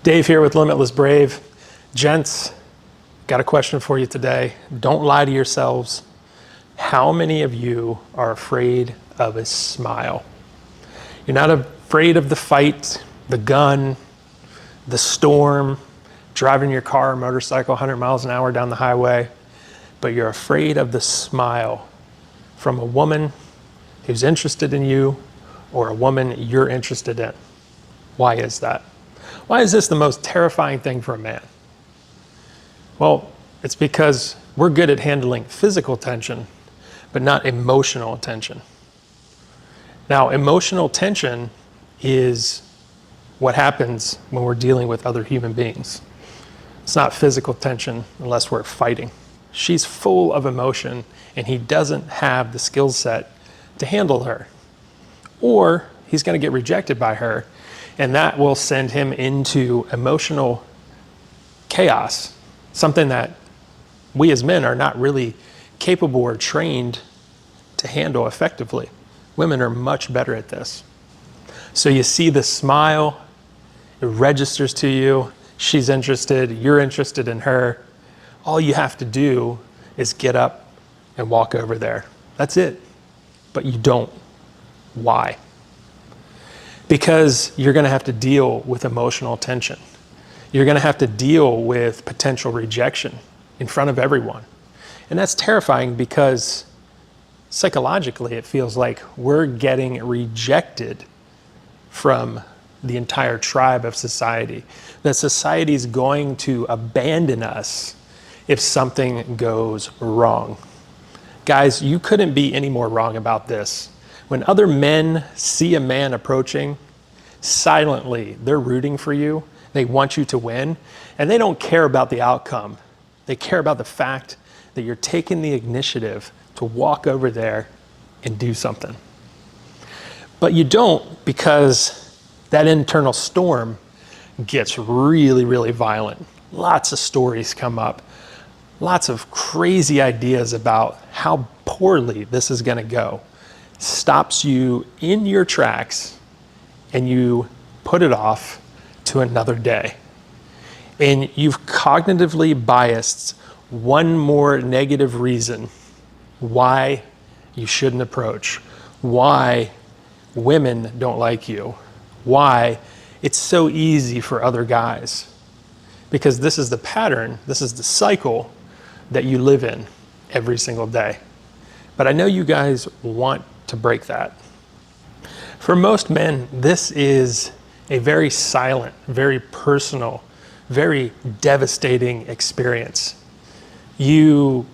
Dave here with Limitless Brave. Gents, got a question for you today. Don't lie to yourselves. How many of you are afraid of a smile? You're not afraid of the fight, the gun, the storm, driving your car or motorcycle 100 miles an hour down the highway, but you're afraid of the smile from a woman who's interested in you or a woman you're interested in. Why is that? Why is this the most terrifying thing for a man? Well, it's because we're good at handling physical tension, but not emotional tension. Now, emotional tension is what happens when we're dealing with other human beings. It's not physical tension unless we're fighting. She's full of emotion and he doesn't have the skill set to handle her. Or he's going to get rejected by her, and that will send him into emotional chaos, something that we as men are not really capable or trained to handle effectively. Women are much better at this. So you see the smile, it registers to you, she's interested, you're interested in her. All you have to do is get up and walk over there. That's it. But you don't. Why? Because you're going to have to deal with emotional tension. You're going to have to deal with potential rejection in front of everyone. And that's terrifying because psychologically it feels like we're getting rejected from the entire tribe of society. That society is going to abandon us if something goes wrong. Guys, you couldn't be any more wrong about this. When other men see a man approaching, silently, they're rooting for you. They want you to win, and they don't care about the outcome. They care about the fact that you're taking the initiative to walk over there and do something. But you don't, because that internal storm gets really, really violent. Lots of stories come up. Lots of crazy ideas about how poorly this is going to go. Stops you in your tracks and you put it off to another day. And you've cognitively biased one more negative reason why you shouldn't approach, why women don't like you, why it's so easy for other guys. Because this is the pattern, this is the cycle that you live in every single day. But I know you guys want to break that. For most men, this is a very silent, very personal, very devastating experience. You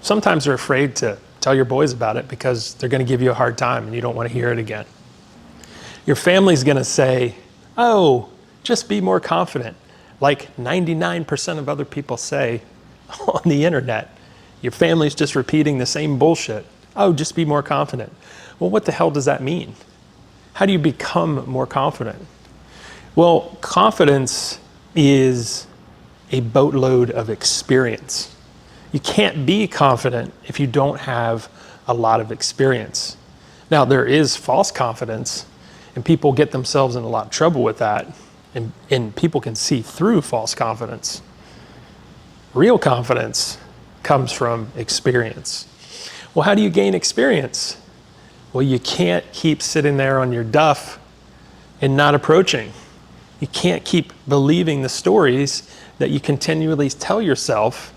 sometimes are afraid to tell your boys about it because they're going to give you a hard time and you don't want to hear it again. Your family's going to say, oh, just be more confident, like 99% of other people say on the internet. Your family's just repeating the same bullshit. Oh, just be more confident. Well, what the hell does that mean? How do you become more confident? Well, confidence is a boatload of experience. You can't be confident if you don't have a lot of experience. Now, there is false confidence, and people get themselves in a lot of trouble with that, and people can see through false confidence. Real confidence comes from experience. Well, how do you gain experience? Well, you can't keep sitting there on your duff and not approaching. You can't keep believing the stories that you continually tell yourself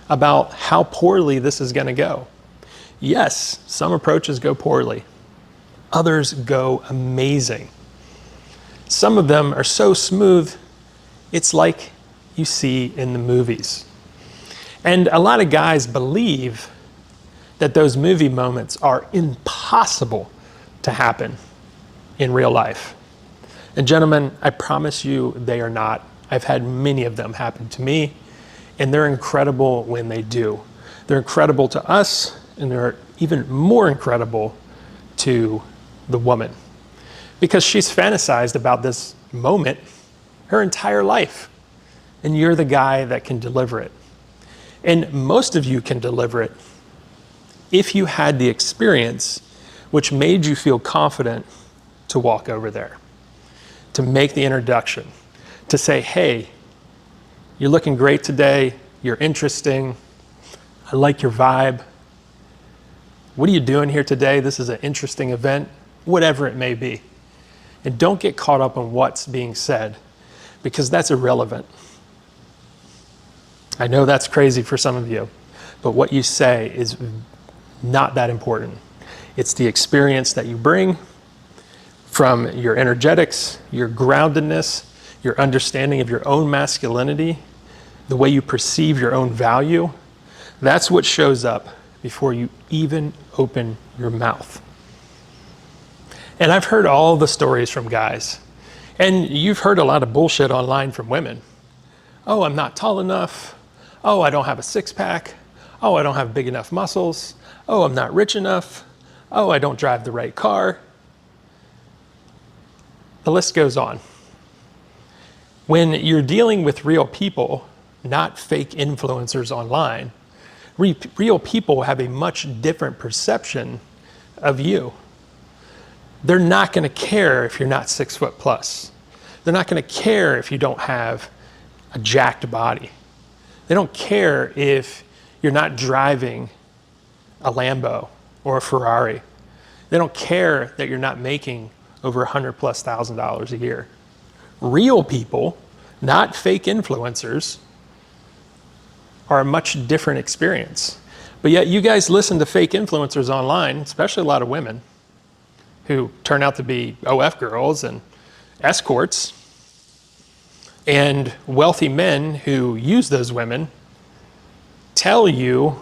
about how poorly this is going to go. Yes, some approaches go poorly. Others go amazing. Some of them are so smooth, it's like you see in the movies. And a lot of guys believe that those movie moments are impossible to happen in real life. And gentlemen, I promise you they are not. I've had many of them happen to me, and they're incredible when they do. They're incredible to us, and they're even more incredible to the woman, because she's fantasized about this moment her entire life, and you're the guy that can deliver it. And most of you can deliver it if you had the experience which made you feel confident to walk over there, to make the introduction, to say, hey, you're looking great today, you're interesting, I like your vibe. What are you doing here today? This is an interesting event, whatever it may be. And don't get caught up on what's being said, because that's irrelevant. I know that's crazy for some of you, but what you say is not that important. It's the experience that you bring from your energetics, your groundedness, your understanding of your own masculinity, the way you perceive your own value. That's what shows up before you even open your mouth. And I've heard all the stories from guys, and you've heard a lot of bullshit online from women. Oh, I'm not tall enough. Oh, I don't have a six-pack. Oh, I don't have big enough muscles. Oh, I'm not rich enough. Oh, I don't drive the right car. The list goes on. When you're dealing with real people, not fake influencers online, real people have a much different perception of you. They're not going to care if you're not 6 foot plus. They're not going to care if you don't have a jacked body. They don't care if you're not driving a Lambo or a Ferrari. They don't care that you're not making over $100,000+ a year. Real people, not fake influencers, are a much different experience. But yet you guys listen to fake influencers online, especially a lot of women who turn out to be OF girls and escorts, and wealthy men who use those women tell you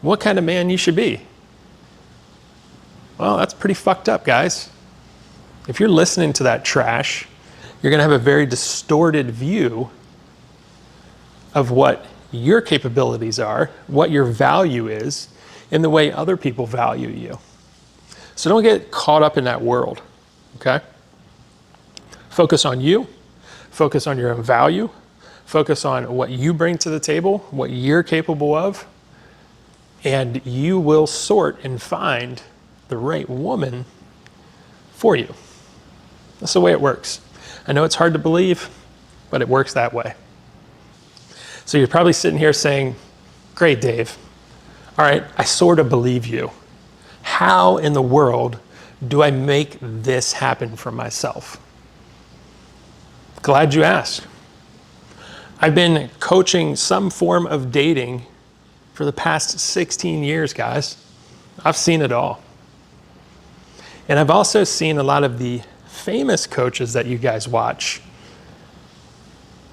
what kind of man you should be. Well, that's pretty fucked up, guys. If you're listening to that trash, you're going to have a very distorted view of what your capabilities are, what your value is, and the way other people value you. So don't get caught up in that world, okay? Focus on you, focus on your own value, focus on what you bring to the table, what you're capable of, and you will sort and find the right woman for you. That's the way it works. I know it's hard to believe, but it works that way. So you're probably sitting here saying, great, Dave. All right, I sort of believe you. How in the world do I make this happen for myself? Glad you asked. I've been coaching some form of dating for the past 16 years, guys. I've seen it all. And I've also seen a lot of the famous coaches that you guys watch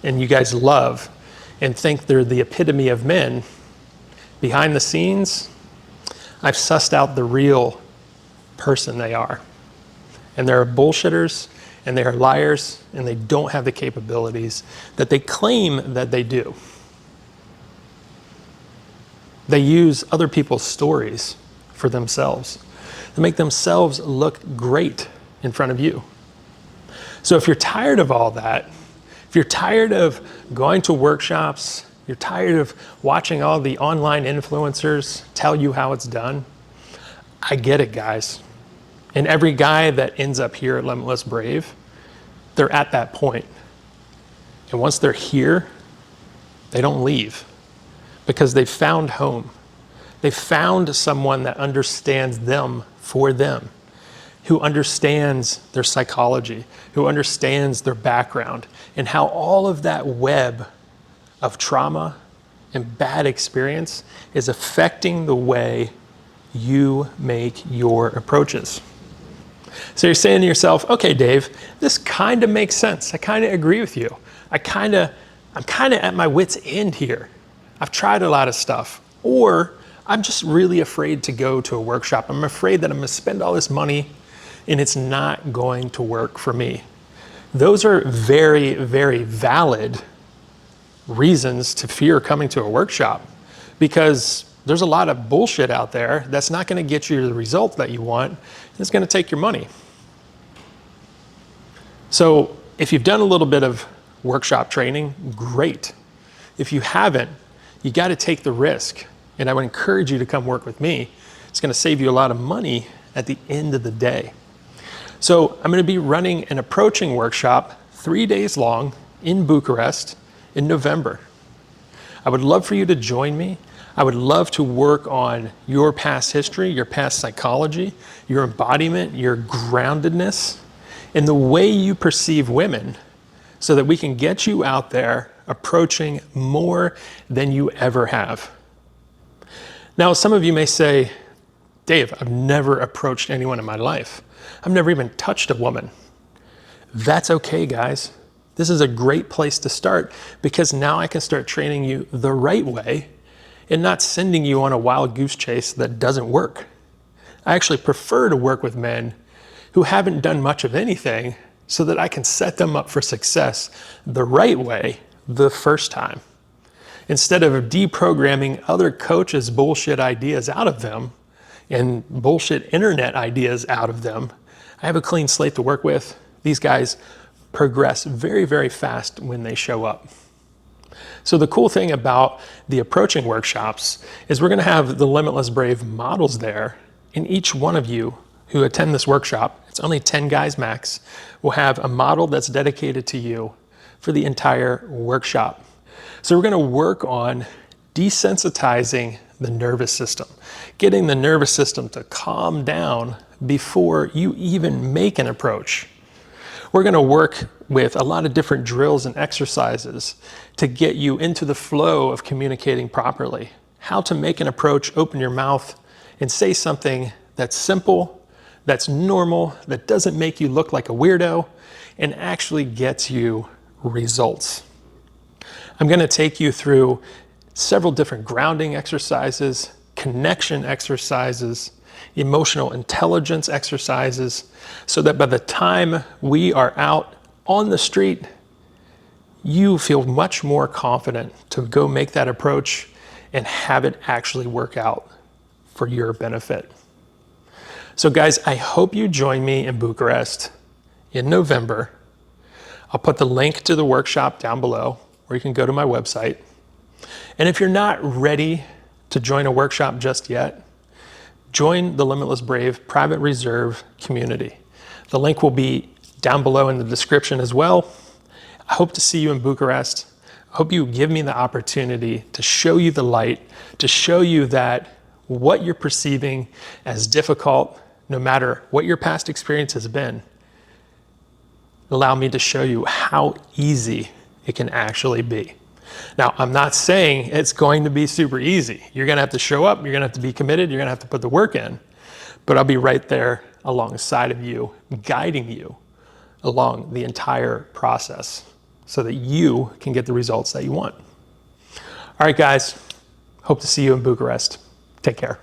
and you guys love and think they're the epitome of men. Behind the scenes, I've sussed out the real person they are. And they're bullshitters, and they are liars, and they don't have the capabilities that they claim that they do. They use other people's stories for themselves to make themselves look great in front of you. So if you're tired of all that, if you're tired of going to workshops, you're tired of watching all the online influencers tell you how it's done, I get it, guys. And every guy that ends up here at Limitless Brave, they're at that point. And once they're here, they don't leave because they've found home. They've found someone that understands them for them, who understands their psychology, who understands their background, and how all of that web of trauma and bad experience is affecting the way you make your approaches. So you're saying to yourself, okay, Dave, this kind of makes sense. I kind of agree with you. I'm kind of at my wit's end here. I've tried a lot of stuff. Or I'm just really afraid to go to a workshop. I'm afraid that I'm going to spend all this money and it's not going to work for me. Those are very, very valid reasons to fear coming to a workshop, because there's a lot of bullshit out there that's not going to get you the result that you want, and it's going to take your money. So if you've done a little bit of workshop training, great. If you haven't, you got to take the risk, and I would encourage you to come work with me. It's going to save you a lot of money at the end of the day. So I'm going to be running an approaching workshop 3 days long in Bucharest in November. I would love for you to join me. I would love to work on your past history, your past psychology, your embodiment, your groundedness, and the way you perceive women so that we can get you out there approaching more than you ever have. Now, some of you may say, Dave, I've never approached anyone in my life. I've never even touched a woman. That's okay, guys. This is a great place to start because now I can start training you the right way and not sending you on a wild goose chase that doesn't work. I actually prefer to work with men who haven't done much of anything so that I can set them up for success the right way the first time. Instead of deprogramming other coaches' bullshit ideas out of them and bullshit internet ideas out of them, I have a clean slate to work with. These guys progress very, very fast when they show up. So the cool thing about the approaching workshops is we're going to have the Limitless Brave models there, and each one of you who attend this workshop, it's only 10 guys max, will have a model that's dedicated to you for the entire workshop. So we're going to work on desensitizing the nervous system, getting the nervous system to calm down before you even make an approach. We're going to work with a lot of different drills and exercises to get you into the flow of communicating properly. How to make an approach, open your mouth, and say something that's simple, that's normal, that doesn't make you look like a weirdo, and actually gets you results. I'm going to take you through several different grounding exercises, connection exercises, emotional intelligence exercises, so that by the time we are out on the street, you feel much more confident to go make that approach and have it actually work out for your benefit. So guys, I hope you join me in Bucharest in November. I'll put the link to the workshop down below, or you can go to my website. And if you're not ready to join a workshop just yet, join the Limitless Brave Private Reserve community. The link will be down below in the description as well. I hope to see you in Bucharest. I hope you give me the opportunity to show you the light, to show you that what you're perceiving as difficult, no matter what your past experience has been, allow me to show you how easy it can actually be. Now, I'm not saying it's going to be super easy. You're going to have to show up. You're going to have to be committed. You're going to have to put the work in. But I'll be right there alongside of you, guiding you along the entire process so that you can get the results that you want. All right, guys. Hope to see you in Bucharest. Take care.